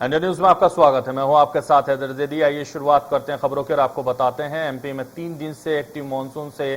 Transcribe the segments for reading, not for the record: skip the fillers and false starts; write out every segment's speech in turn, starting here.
India news में आपका स्वागत है। मैं हूं आपके साथ हैदर जैदी। आइए शुरुआत करते हैं खबरों की और आपको बताते हैं एमपी में 3 दिन से एक्टिव मानसून से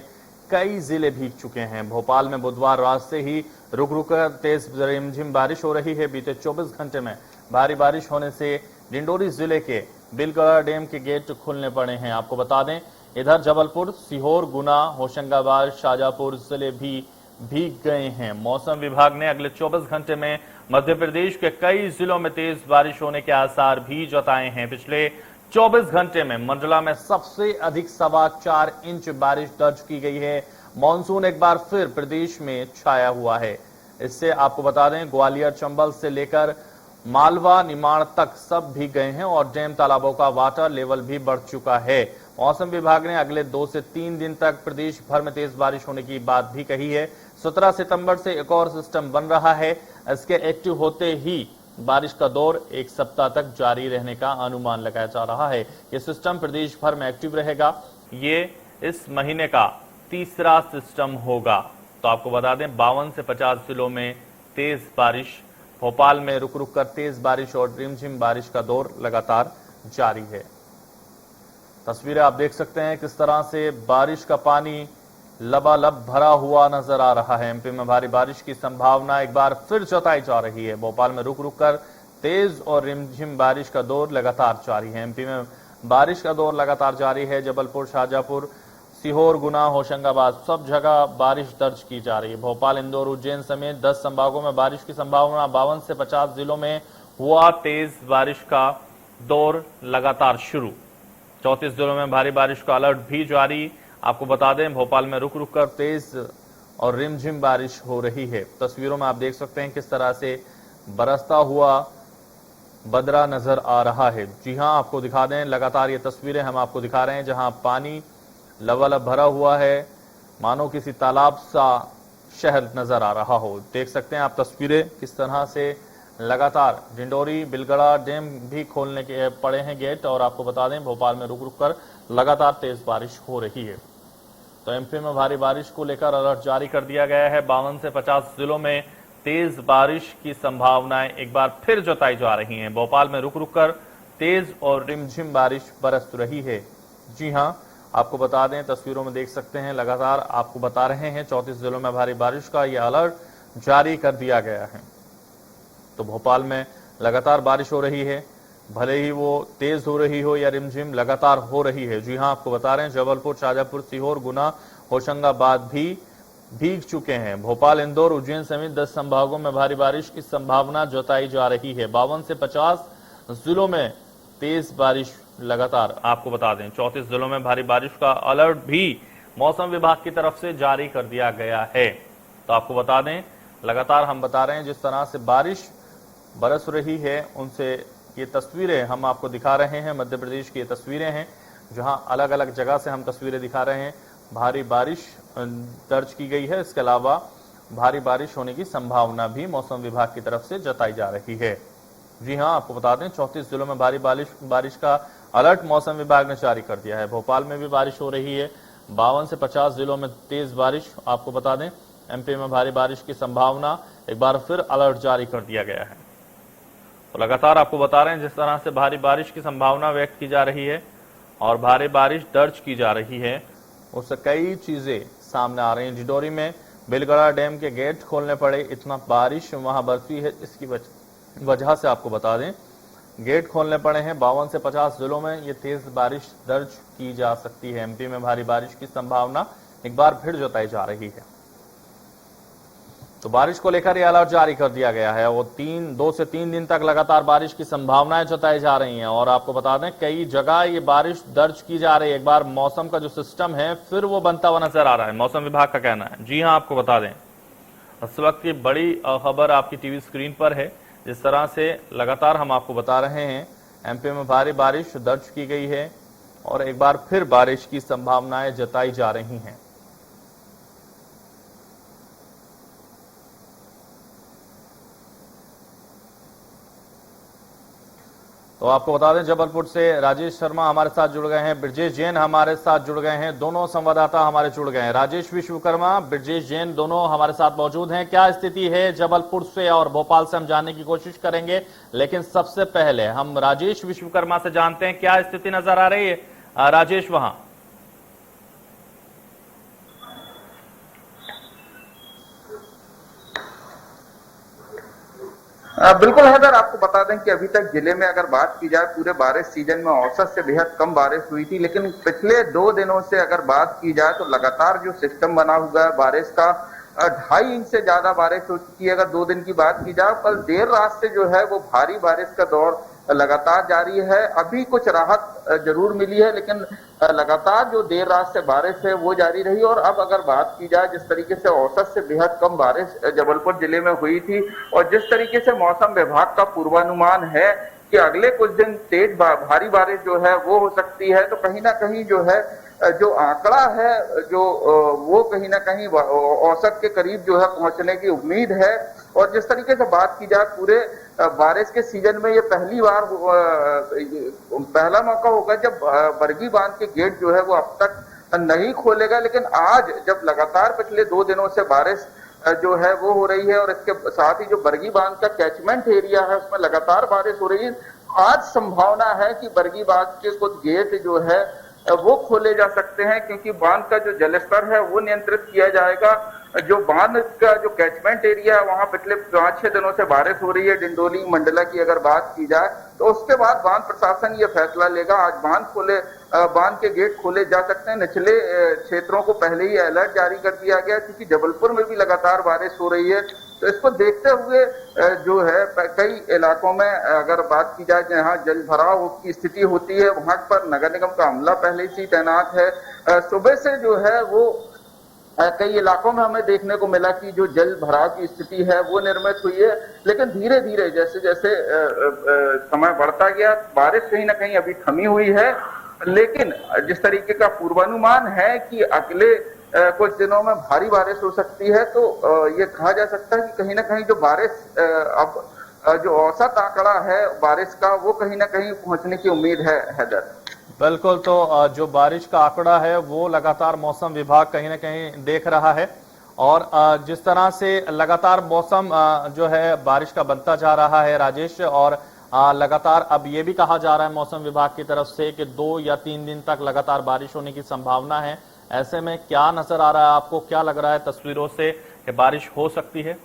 कई जिले भीग चुके हैं। भोपाल में बुधवार रात से ही रुक रुक कर तेज रिमझिम बारिश हो रही है। बीते 24 घंटे में भारी बारिश होने से डिंडोरी जिले के बिलगढ़ा डैम के गेट खुलने पड़े हैं। आपको बता दें, इधर जबलपुर, सीहोर, गुना, होशंगाबाद, शाजापुर जिले भी भीग गए हैं। मौसम विभाग ने अगले 24 घंटे में मध्य प्रदेश के कई जिलों में तेज बारिश होने के आसार भी जताए हैं। पिछले 24 घंटे में मंडला में सबसे अधिक 4.25 इंच बारिश दर्ज की गई है। मानसून एक बार फिर प्रदेश में छाया हुआ है। इससे आपको बता दें, ग्वालियर, चंबल से लेकर मालवा, निमाड़ तक सब भीग गए हैं और डैम तालाबों का वाटर लेवल भी बढ़ चुका है। मौसम विभाग ने अगले 2 से 3 दिन तक प्रदेश भर में तेज बारिश होने की बात भी कही है। 17 सितंबर से एक और सिस्टम बन रहा है। इसके एक्टिव होते ही बारिश का दौर एक सप्ताह तक जारी रहने का अनुमान लगाया जा रहा है। यह सिस्टम प्रदेश भर में एक्टिव रहेगा। ये इस महीने का तीसरा सिस्टम होगा। तो आपको बता दें, 52 से 50 जिलों में तेज बारिश, भोपाल में रुक रुक कर तेज बारिश और रिमझिम बारिश का दौर लगातार जारी है। तस्वीरें आप देख सकते हैं किस तरह से बारिश का पानी लबालब भरा हुआ नजर आ रहा है। एमपी में भारी बारिश की संभावना एक बार फिर जताई जा रही है। भोपाल में रुक रुक कर तेज और रिमझिम बारिश का दौर लगातार जारी है। एमपी में बारिश का दौर लगातार जारी है। जबलपुर, शाजापुर, सीहोर, गुना, होशंगाबाद सब जगह बारिश दर्ज की जा रही है। भोपाल, इंदौर, उज्जैन समेत 10 संभागों में बारिश की संभावना। 52 से 50 जिलों में हुआ तेज बारिश का दौर लगातार शुरू। 34 जिलों में भारी बारिश का अलर्ट भी जारी। आपको बता दें, भोपाल में रुक रुक कर तेज और रिमझिम बारिश हो रही है। तस्वीरों में आप देख सकते हैं किस तरह से बरसता हुआ बदरा नजर आ रहा है। जी हां, आपको दिखा दें, लगातार ये तस्वीरें हम आपको दिखा रहे हैं जहां पानी लबालब भरा हुआ है, मानो किसी तालाब सा शहर नजर आ रहा हो। देख सकते हैं आप तस्वीरें किस तरह से लगातार डिंडोरी, बिलगढ़ा डैम भी खोलने के पड़े हैं गेट। और आपको बता दें, भोपाल में रुक रुक कर लगातार तेज बारिश हो रही है। तो एमपी में भारी बारिश को लेकर अलर्ट जारी कर दिया गया है। 52 से 50 जिलों में तेज बारिश की संभावनाएं एक बार फिर जताई जा रही हैं। भोपाल में रुक रुक कर तेज और रिमझिम बारिश बरस रही है। जी हां, आपको बता दें, तस्वीरों में देख सकते हैं, लगातार आपको बता रहे हैं 34 जिलों में भारी बारिश का यह अलर्ट जारी कर दिया गया है। तो भोपाल में लगातार बारिश हो रही है, भले ही वो तेज हो रही हो या रिमझिम, लगातार हो रही है। जी हां, आपको बता रहे हैं, जबलपुर, शाजापुर, सीहोर, गुना, होशंगाबाद भी भीग चुके हैं। भोपाल, इंदौर, उज्जैन समेत 10 संभागों में भारी बारिश की संभावना जताई जा रही है। 52 से 50 जिलों में तेज बारिश लगातार। आपको बता दें, 34 जिलों में भारी बारिश का अलर्ट भी मौसम विभाग की तरफ से जारी कर दिया गया है। तो आपको बता दें, लगातार हम बता रहे हैं जिस तरह से बारिश बरस रही है, उनसे ये तस्वीरें हम आपको दिखा रहे हैं। मध्य प्रदेश की ये तस्वीरें हैं जहां अलग अलग जगह से हम तस्वीरें दिखा रहे हैं। भारी बारिश दर्ज की गई है। इसके अलावा भारी बारिश होने की संभावना भी मौसम विभाग की तरफ से जताई जा रही है। जी हां, आपको बता दें, 34 जिलों में भारी बारिश का अलर्ट मौसम विभाग ने जारी कर दिया है। भोपाल में भी बारिश हो रही है। 52 से 50 जिलों में तेज बारिश। आपको बता दें, एमपी में भारी बारिश की संभावना, एक बार फिर अलर्ट जारी कर दिया गया है। तो लगातार आपको बता रहे हैं जिस तरह से भारी बारिश की संभावना व्यक्त की जा रही है और भारी बारिश दर्ज की जा रही है, उससे कई चीजें सामने आ रही हैं। डिंडोरी में बिलगढ़ा डैम के गेट खोलने पड़े, इतना बारिश वहां बरसी है, इसकी वजह से आपको बता दें गेट खोलने पड़े हैं। 52 से 50 जिलों में ये तेज बारिश दर्ज की जा सकती है। एमपी में भारी बारिश की संभावना एक बार फिर जताई जा रही है। तो बारिश को लेकर यह अलर्ट जारी कर दिया गया है। वो 2 से 3 दिन तक लगातार बारिश की संभावनाएं जताई जा रही हैं। और आपको बता दें, कई जगह ये बारिश दर्ज की जा रही है। एक बार मौसम का जो सिस्टम है फिर वो बनता हुआ नजर आ रहा है, मौसम विभाग का कहना है। जी हां, आपको बता दें, इस वक्त की बड़ी खबर आपकी टीवी स्क्रीन पर है। जिस तरह से लगातार हम आपको बता रहे हैं, एमपी में भारी बारिश दर्ज की गई है और एक बार फिर बारिश की संभावनाएं जताई जा रही हैं। तो आपको बता दें जबलपुर से राजेश शर्मा हमारे साथ जुड़ गए हैं, ब्रजेश जैन हमारे साथ जुड़ गए हैं, दोनों संवाददाता हमारे जुड़ गए हैं। राजेश विश्वकर्मा, ब्रजेश जैन दोनों हमारे साथ मौजूद हैं। क्या स्थिति है जबलपुर से और भोपाल से हम जानने की कोशिश करेंगे, लेकिन सबसे पहले हम राजेश विश्वकर्मा से जानते हैं क्या स्थिति नजर आ रही है। राजेश वहां बिल्कुल हैदर, आपको बता दें कि अभी तक जिले में अगर बात की जाए पूरे बारिश सीजन में औसत से बेहद कम बारिश हुई थी, लेकिन पिछले 2 दिनों से अगर बात की जाए तो लगातार जो सिस्टम बना हुआ है बारिश का 2.5 इंच से ज्यादा बारिश हो चुकी है। अगर 2 दिन की बात की जाए, कल देर रात से जो है वो भारी बारिश का दौर लगातार जारी है। अभी कुछ राहत जरूर मिली है, लेकिन लगातार जो देर रात से बारिश है वो जारी रही। और अब अगर बात की जाए जिस तरीके से औसत से बेहद कम बारिश जबलपुर जिले में हुई थी और जिस तरीके से मौसम विभाग का पूर्वानुमान है कि अगले कुछ दिन तेज भारी बारिश जो है वो हो सकती है, तो कहीं ना कहीं जो है जो आंकड़ा है जो वो कहीं ना कहीं औसत के करीब जो है पहुंचने की उम्मीद है। और जिस तरीके से बात की जाए पूरे बारिश के सीजन में ये पहला मौका होगा जब बरगी बांध के गेट जो है वो अब तक नहीं खोलेगा, लेकिन आज जब लगातार पिछले 2 दिनों से बारिश जो है वो हो रही है और इसके साथ ही जो बरगी बांध का कैचमेंट एरिया है उसमें लगातार बारिश हो रही है, आज संभावना है कि बरगी बांध के कुछ गेट जो है वो खोले जा सकते हैं, क्योंकि बांध का जो जलस्तर है वो नियंत्रित किया जाएगा। जो बांध का जो कैचमेंट एरिया है वहां पिछले 5-6 दिनों से बारिश हो रही है। डिंडोली मंडला की अगर बात की जाए तो उसके बाद बांध प्रशासन ये फैसला लेगा। आज बांध के गेट खोले जा सकते हैं। निचले क्षेत्रों को पहले ही अलर्ट जारी कर दिया गया, क्योंकि जबलपुर में भी लगातार बारिश हो रही है। तो इसको देखते हुए जो है कई इलाकों में अगर बात की जाए जहाँ जल भराव की स्थिति होती है वहां पर नगर निगम का अमला पहले से ही तैनात है। सुबह से जो है वो कई इलाकों में हमें देखने को मिला कि जो जल भराव की स्थिति है वो निर्मित हुई है, लेकिन धीरे धीरे जैसे जैसे समय बढ़ता गया बारिश कहीं ना कहीं अभी थमी हुई है। लेकिन जिस तरीके का पूर्वानुमान है कि अगले कुछ दिनों में भारी बारिश हो सकती है, तो ये कहा जा सकता है कि कहीं ना कहीं जो बारिश अब जो औसत आंकड़ा है बारिश का वो कहीं ना कहीं पहुंचने की उम्मीद है हैदर। बिल्कुल, तो जो बारिश का आंकड़ा है वो लगातार मौसम विभाग कहीं ना कहीं देख रहा है और जिस तरह से लगातार मौसम जो है बारिश का बनता जा रहा है राजेश, और लगातार अब ये भी कहा जा रहा है मौसम विभाग की तरफ से कि 2 या 3 दिन तक लगातार बारिश होने की संभावना है। ऐसे में क्या नजर आ रहा है आपको, क्या लग रहा है तस्वीरों से कि बारिश हो सकती है?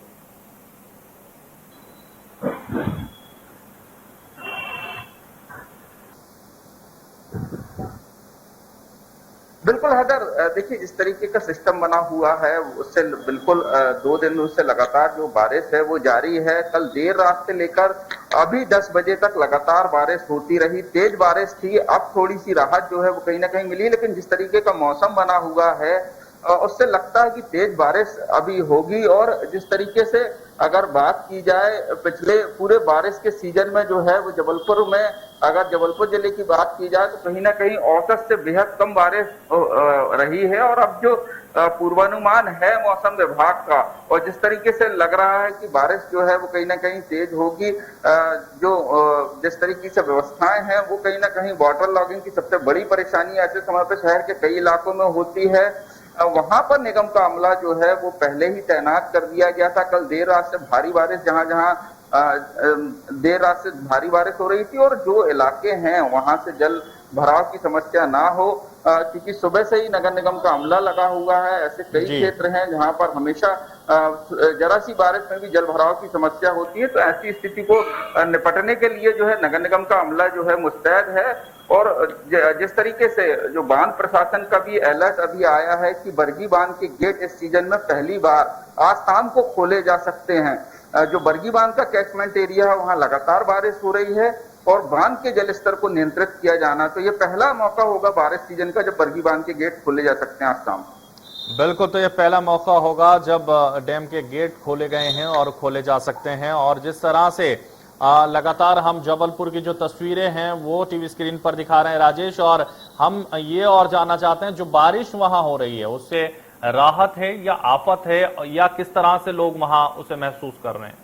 बिल्कुल हैदर, देखिए जिस तरीके का सिस्टम बना हुआ है उससे बिल्कुल 2 दिन से लगातार जो बारिश है वो जारी है। कल देर रात से लेकर अभी 10 बजे तक लगातार बारिश होती रही, तेज बारिश थी। अब थोड़ी सी राहत जो है वो कहीं ना कहीं मिली, लेकिन जिस तरीके का मौसम बना हुआ है उससे लगता है कि तेज बारिश अभी होगी। और जिस तरीके से अगर बात की जाए पिछले पूरे बारिश के सीजन में जो है वो जबलपुर में अगर जबलपुर जिले की बात की जाए तो कहीं ना कहीं औसत से बेहद कम बारिश रही है। और अब जो पूर्वानुमान है मौसम विभाग का और जिस तरीके से लग रहा है कि बारिश जो है वो कहीं ना कहीं तेज होगी, जो जिस तरीके से व्यवस्थाएं हैं वो कहीं ना कहीं वाटर लॉगिंग की सबसे बड़ी परेशानी ऐसे समय पर शहर के कई इलाकों में होती है। वहां पर निगम का अमला जो है वो पहले ही तैनात कर दिया गया था। कल देर रात से भारी बारिश जहां देर रात से भारी बारिश हो रही थी और जो इलाके हैं वहां से जल भराव की समस्या ना हो, क्योंकि सुबह से ही नगर निगम का अमला लगा हुआ है। ऐसे कई क्षेत्र हैं जहां पर हमेशा जरा सी बारिश में भी जल भराव की समस्या होती है। तो ऐसी स्थिति को निपटने के लिए जो है नगर निगम का अमला जो है मुस्तैद है। और जिस तरीके से जो बांध प्रशासन का भी अलर्ट अभी आया है कि बरगी बांध के गेट इस सीजन में पहली बार आज शाम को खोले जा सकते हैं। जो बरगी बांध का कैचमेंट एरिया है वहां लगातार बारिश हो रही है और बांध के जलस्तर को नियंत्रित किया जाना, तो ये पहला मौका होगा बारिश सीजन का जब बरगी बांध के गेट खोले जा सकते हैं आज शाम। बिल्कुल, तो ये पहला मौका होगा जब डैम के गेट खोले गए हैं और खोले जा सकते हैं। और जिस तरह से लगातार हम जबलपुर की जो तस्वीरें हैं वो टीवी स्क्रीन पर दिखा रहे हैं राजेश, और हम ये और जानना चाहते हैं जो बारिश वहां हो रही है उससे राहत है या आफत है, या किस तरह से लोग वहां उसे महसूस कर रहे हैं?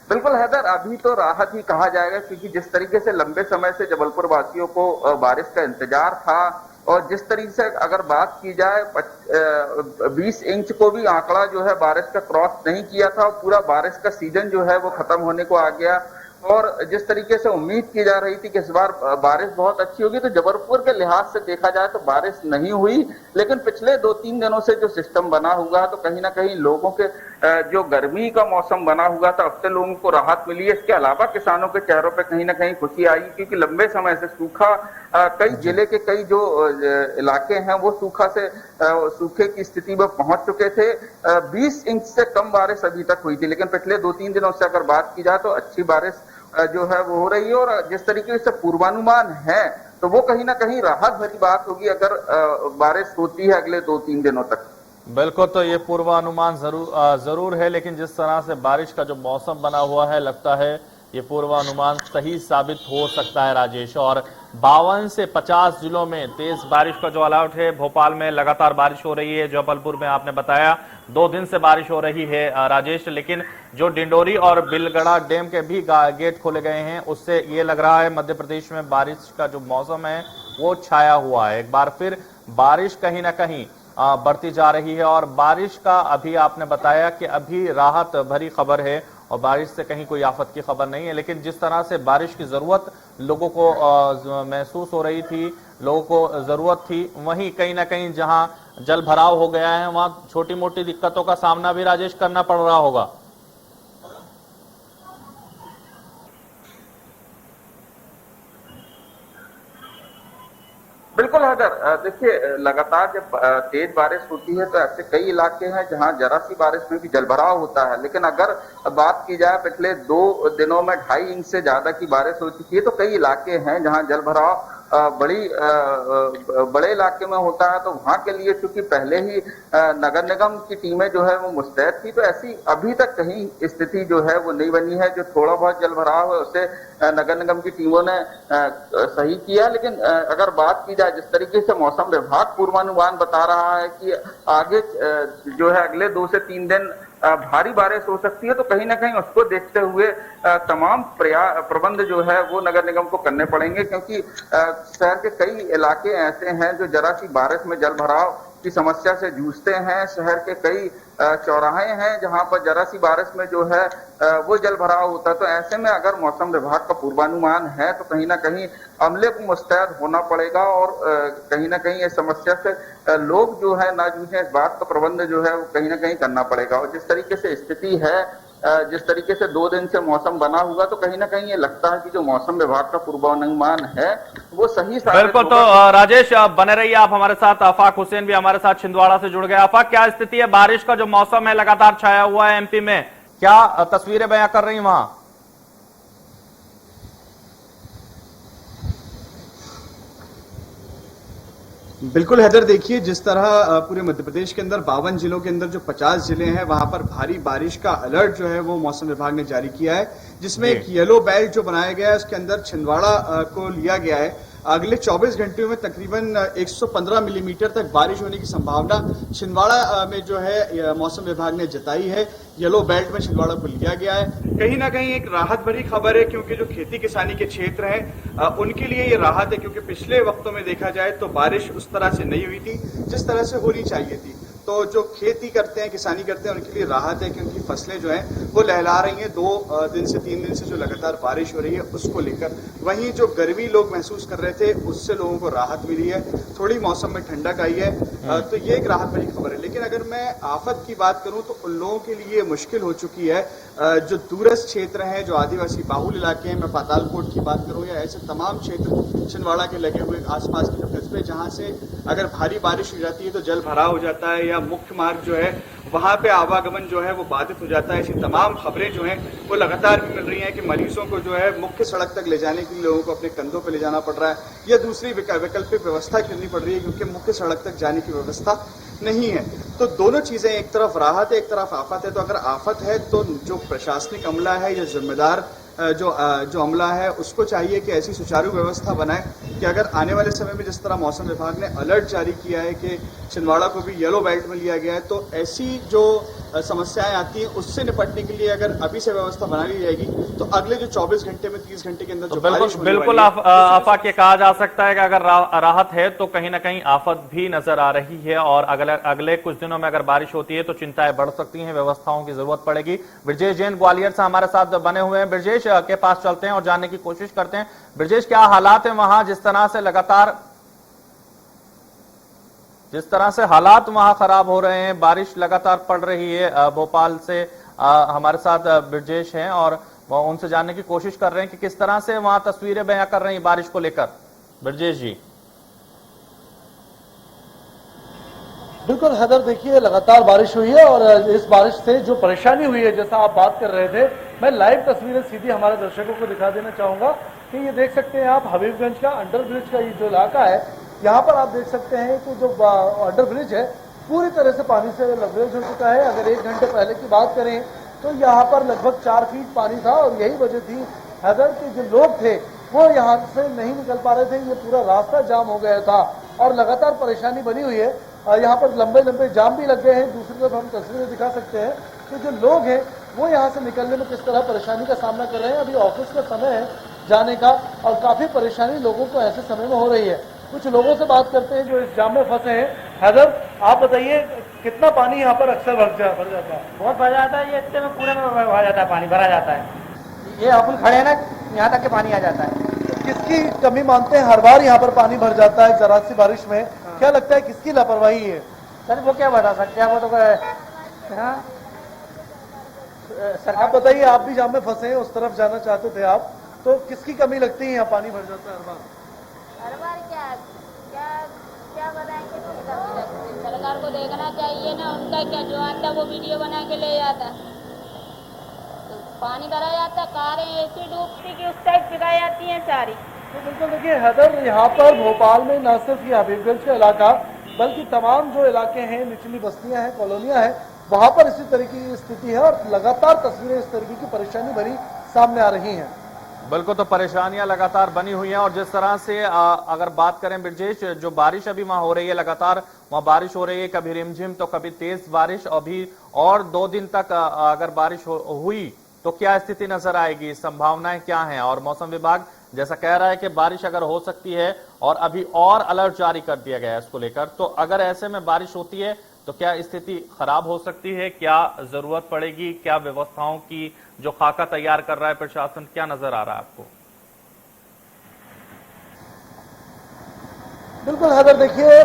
बिल्कुल हैदर, अभी तो राहत ही कहा जाएगा क्योंकि जिस तरीके से लंबे समय से जबलपुर वासियों को बारिश का इंतजार था और जिस तरीके से अगर बात की जाए 20 इंच को भी आंकड़ा जो है बारिश का क्रॉस नहीं किया था और पूरा बारिश का सीजन जो है वो खत्म होने को आ गया और जिस तरीके से उम्मीद की जा रही थी कि इस बार बारिश बहुत अच्छी होगी तो जबलपुर के लिहाज से देखा जाए तो बारिश नहीं हुई, लेकिन पिछले 2-3 दिनों से जो सिस्टम बना हुआ है तो कहीं ना कहीं लोगों के जो गर्मी का मौसम बना हुआ था उससे लोगों को राहत मिली है। इसके अलावा किसानों के चेहरों पे कहीं ना कहीं खुशी आई क्योंकि लंबे समय से सूखा कई जिले के कई जो इलाके हैं वो सूखे की स्थिति में पहुंच चुके थे। 20 इंच से कम बारिश अभी तक हुई थी, लेकिन पिछले 2-3 दिनों से अगर बात की जाए तो अच्छी बारिश जो है वो हो रही है और जिस तरीके से पूर्वानुमान है तो वो कहीं ना कहीं राहत भरी बात होगी अगर बारिश होती है अगले 2-3 दिनों तक। बिल्कुल, तो ये पूर्वानुमान जरूर है, लेकिन जिस तरह से बारिश का जो मौसम बना हुआ है लगता है ये पूर्वानुमान सही साबित हो सकता है राजेश। और 52 से 50 जिलों में तेज बारिश का जो अलर्ट है, भोपाल में लगातार बारिश हो रही है, जबलपुर में आपने बताया 2 दिन से बारिश हो रही है राजेश, लेकिन जो डिंडोरी और बिलगढ़ा डैम के भी गेट खोले गए हैं उससे ये लग रहा है मध्य प्रदेश में बारिश का जो मौसम है वो छाया हुआ है। एक बार फिर बारिश कहीं ना कहीं बढ़ती जा रही है और बारिश का अभी आपने बताया कि अभी राहत भरी खबर है और बारिश से कहीं कोई आफत की खबर नहीं है, लेकिन जिस तरह से बारिश की जरूरत लोगों को महसूस हो रही थी, लोगों को जरूरत थी, वहीं कहीं ना कहीं जहां जल भराव हो गया है वहां छोटी मोटी दिक्कतों का सामना भी राजेश करना पड़ रहा होगा। बिल्कुल हैदर, देखिए लगातार जब तेज बारिश होती है तो ऐसे कई इलाके हैं जहां जरा सी बारिश में भी जलभराव होता है, लेकिन अगर बात की जाए पिछले 2 दिनों में 2.5 इंच से ज्यादा की बारिश हो चुकी है तो कई इलाके हैं जहां जलभराव बड़े इलाके में होता है तो वहां के लिए चूंकि पहले ही नगर निगम की टीमें जो है वो मुस्तैद थी तो ऐसी अभी तक कहीं स्थिति जो है वो नहीं बनी है। जो थोड़ा बहुत जल भराव है उसे नगर निगम की टीमों ने सही किया, लेकिन अगर बात की जाए जिस तरीके से मौसम विभाग पूर्वानुमान बता रहा है कि आगे जो है अगले 2 से 3 दिन भारी बारिश हो सकती है तो कहीं ना कहीं उसको देखते हुए तमाम प्रबंध जो है वो नगर निगम को करने पड़ेंगे क्योंकि शहर के कई इलाके ऐसे हैं जो जरा सी बारिश में जल भराव की समस्या से जूझते हैं। शहर के कई चौराहे हैं जहां पर जरा सी बारिश में जो है वो जल भराव होता है तो ऐसे में अगर मौसम विभाग का पूर्वानुमान है तो कहीं ना कहीं अमले को मुस्तैद होना पड़ेगा और कहीं ना कहीं इस समस्या से लोग जो है ना जूझे, इस बात का प्रबंध जो है वो कहीं ना कहीं करना पड़ेगा। और जिस तरीके से स्थिति है, जिस तरीके से 2 दिन से मौसम बना हुआ तो कहीं ना कहीं ये लगता है कि जो मौसम विभाग का पूर्वानुमान है वो सही बिल्कुल। तो राजेश बने रहिए आप हमारे साथ। आफाक हुसैन भी हमारे साथ छिंदवाड़ा से जुड़ गए। आफाक, क्या स्थिति है? बारिश का जो मौसम है लगातार छाया हुआ है एमपी में, क्या तस्वीरें बयां कर रही वहां? बिल्कुल हैदर, देखिए जिस तरह पूरे मध्य प्रदेश के अंदर 52 जिलों के अंदर जो 50 जिले हैं वहां पर भारी बारिश का अलर्ट जो है वो मौसम विभाग ने जारी किया है, जिसमें एक येलो बेल्ट जो बनाया गया है उसके अंदर छिंदवाड़ा को लिया गया है। अगले 24 घंटों में तकरीबन 115 मिलीमीटर तक बारिश होने की संभावना छिंदवाड़ा में जो है मौसम विभाग ने जताई है। येलो बेल्ट में छिंदवाड़ा को लिया गया है। कहीं ना कहीं एक राहत भरी खबर है क्योंकि जो खेती किसानी के क्षेत्र हैं उनके लिए ये राहत है क्योंकि पिछले वक्तों में देखा जाए तो बारिश उस तरह से नहीं हुई थी जिस तरह से होनी चाहिए थी। तो जो खेती करते हैं, किसानी करते हैं, उनके लिए राहत है क्योंकि फसलें जो हैं वो लहला रही हैं। 2 दिन से 3 दिन से जो लगातार बारिश हो रही है उसको लेकर, वहीं जो गर्मी लोग महसूस कर रहे थे उससे लोगों को राहत मिली है, थोड़ी मौसम में ठंडक आई है, तो ये एक राहत भरी खबर है। लेकिन अगर मैं आफत की बात करूं तो उन लोगों के लिए मुश्किल हो चुकी है जो दूरस्थ क्षेत्र हैं, जो आदिवासी बाहुल इलाके हैं, मैं पातालकोट की बात करूं या ऐसे तमाम क्षेत्र छिंदवाड़ा के लगे हुए आसपास के जो कस्बे जहां से अगर भारी बारिश हो जाती है तो जल भराव हो जाता है या मुख्य मार्ग जो है वहां पे आवागमन जो है वो बाधित हो जाता है। ऐसी तमाम खबरें जो हैं वो लगातार मिल रही हैं कि मरीजों को जो है मुख्य सड़क तक ले जाने के लिए लोगों को अपने कंधों पे ले जाना पड़ रहा है या दूसरी वैकल्पिक व्यवस्था करनी पड़ रही है क्योंकि मुख्य सड़क तक जाने की व्यवस्था नहीं है। तो दोनों चीजें, एक तरफ राहत है, एक तरफ आफत है। तो अगर आफत है तो जो प्रशासनिक अमला है या जिम्मेदार जो अमला है उसको चाहिए कि ऐसी सुचारू व्यवस्था बनाए कि अगर आने वाले समय में जिस तरह मौसम विभाग ने अलर्ट जारी किया है कि छिंदवाड़ा को भी येलो बेल्ट में लिया गया है, तो ऐसी जो समस्याएं आती हैं उससे निपटने के लिए अगर अभी से व्यवस्था बना ली जाएगी तो अगले जो 24 घंटे में 30 घंटे के अंदर जो बारिश होने बिल्कुल वाली है, आफत ये कहा जा सकता है कि अगर राहत है तो कहीं ना कहीं आफत भी नजर आ रही है और अगले कुछ दिनों में अगर बारिश होती है तो चिंताएं बढ़ सकती हैं, व्यवस्थाओं की जरूरत पड़ेगी। ब्रजेश जैन ग्वालियर से हमारे साथ बने हुए हैं। ब्रजेश के पास चलते हैं और जानने की कोशिश करते हैं। ब्रजेश, क्या हालात है वहां? जिस तरह से हालात वहां खराब हो रहे हैं, बारिश लगातार पड़ रही है। भोपाल से हमारे साथ ब्रजेश हैं और उनसे जानने की कोशिश कर रहे हैं कि किस तरह से वहां तस्वीरें बयां कर रही हैं बारिश को लेकर। ब्रजेश जी। बिल्कुल हैदर, देखिए लगातार बारिश हुई है और इस बारिश से जो परेशानी हुई है, जैसा आप बात कर रहे थे, मैं लाइव तस्वीरें सीधी हमारे दर्शकों को दिखा देना चाहूंगा कि ये देख सकते हैं आप हबीबगंज का अंडर ब्रिज का ये जो इलाका है, यहाँ पर आप देख सकते हैं कि जो अंडर ब्रिज है पूरी तरह से पानी से लबरेज हो चुका है। अगर 1 घंटे पहले की बात करें तो यहाँ पर लगभग 4 फीट पानी था और यही वजह थी हैदर के जो लोग थे वो यहाँ से नहीं निकल पा रहे थे, ये पूरा रास्ता जाम हो गया था और लगातार परेशानी बनी हुई है। यहाँ पर लंबे लंबे जाम भी लग गए हैं। दूसरी तरफ हम तस्वीरें दिखा सकते हैं कि जो लोग हैं वो यहाँ से निकलने में किस तरह परेशानी का सामना कर रहे हैं। अभी ऑफिस का समय है जाने का और काफी परेशानी लोगों को ऐसे समय में हो रही है। कुछ लोगों से बात करते हैं जो इस जाम में फंसे हैं। हैदर, आप बताइए कितना पानी यहाँ पर अक्सर भर जाता है? बहुत भर जाता है, ये इतने में पूरे में भर जाता है, पानी भरा जाता है। ये अपन खड़े हैं ना, यहाँ तक के पानी आ जाता है। किसकी कमी मानते हैं? हर बार यहाँ पर पानी भर जाता है जरा सी बारिश में। क्या लगता है किसकी लापरवाही है? सर वो क्या बता सकते हैं, वो तो सरकार। आप बताइए, आप भी जाम में फंसे हैं, उस तरफ जाना चाहते थे आप, तो किसकी कमी लगती है यहाँ पानी भर जाता है हर बार? हर बार क्या बताएंगे? सरकार को देखना चाहिए ना, उनका क्या जो आता वो वीडियो बना के ले जाता। तो पानी भरा जाता, कारें ऐसी डूबती कि उस टाइप पिघाई जाती हैं सारी। तो बिल्कुल देखिए हैदर, यहाँ पर भोपाल में न सिर्फ ये हबीबगंज का इलाका बल्कि तमाम जो इलाके हैं, निचली बस्तियां हैं, कॉलोनियां हैं, वहां पर इसी तरीके की स्थिति है और लगातार तस्वीरें इस तरीके की परेशानी भरी सामने आ रही हैं। बिल्कुल, तो परेशानियां लगातार बनी हुई हैं और जिस तरह से अगर बात करें ब्रजेश, जो बारिश अभी वहां हो रही है, लगातार वहां बारिश हो रही है, कभी रिमझिम तो कभी तेज बारिश। अभी और 2 दिन तक अगर बारिश हुई तो क्या स्थिति नजर आएगी, संभावनाएं क्या हैं? और मौसम विभाग जैसा कह रहा है कि बारिश अगर हो सकती है और अभी और अलर्ट जारी कर दिया गया है इसको लेकर, तो अगर ऐसे में बारिश होती है तो क्या स्थिति खराब हो सकती है? क्या जरूरत पड़ेगी? क्या व्यवस्थाओं की जो खाका तैयार कर रहा है प्रशासन, क्या नजर आ रहा है आपको? बिल्कुल हैदर, देखिए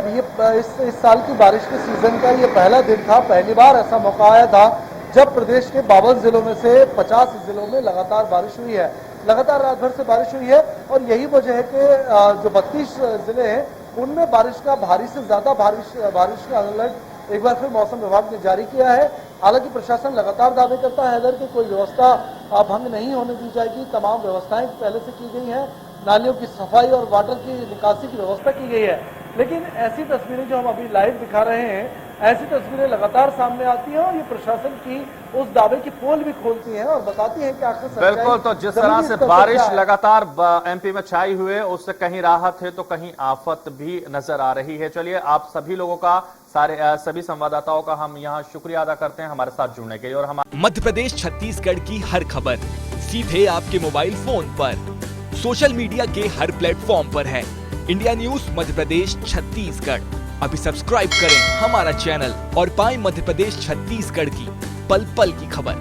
इस साल की बारिश के सीजन का ये पहला दिन था। पहली बार ऐसा मौका आया था जब प्रदेश के 52 जिलों में से 50 जिलों में लगातार बारिश हुई है। लगातार रात भर से बारिश हुई है और यही वजह है कि जो 32 जिले हैं उनमें बारिश का भारी से ज्यादा बारिश का अलर्ट एक बार फिर मौसम विभाग ने जारी किया है। हालांकि प्रशासन लगातार दावे करता है हैदर कि कोई व्यवस्था भंग नहीं होने दी जाएगी। तमाम व्यवस्थाएं पहले से की गई हैं, नालियों की सफाई और वाटर की निकासी की व्यवस्था की गई है। लेकिन ऐसी तस्वीरें जो हम अभी लाइव दिखा रहे हैं, ऐसी तस्वीरें लगातार सामने आती हैं और ये प्रशासन की उस दावे की पोल भी खोलती हैं और बताती हैं कि आखिर बिल्कुल, तो जिस तरह से बारिश लगातार एमपी में छाई हुई है, उससे कहीं राहत है तो कहीं आफत भी नजर आ रही है। चलिए, आप सभी लोगों का, सभी संवाददाताओं का हम यहाँ शुक्रिया अदा करते हैं हमारे साथ जुड़ने के लिए। और हमारे मध्य प्रदेश छत्तीसगढ़ की हर खबर सीधे आपके मोबाइल फोन पर, सोशल मीडिया के हर प्लेटफॉर्म पर है। इंडिया न्यूज मध्य प्रदेश छत्तीसगढ़, अभी सब्सक्राइब करें हमारा चैनल और पाएं मध्य प्रदेश छत्तीसगढ़ की पल पल की खबर।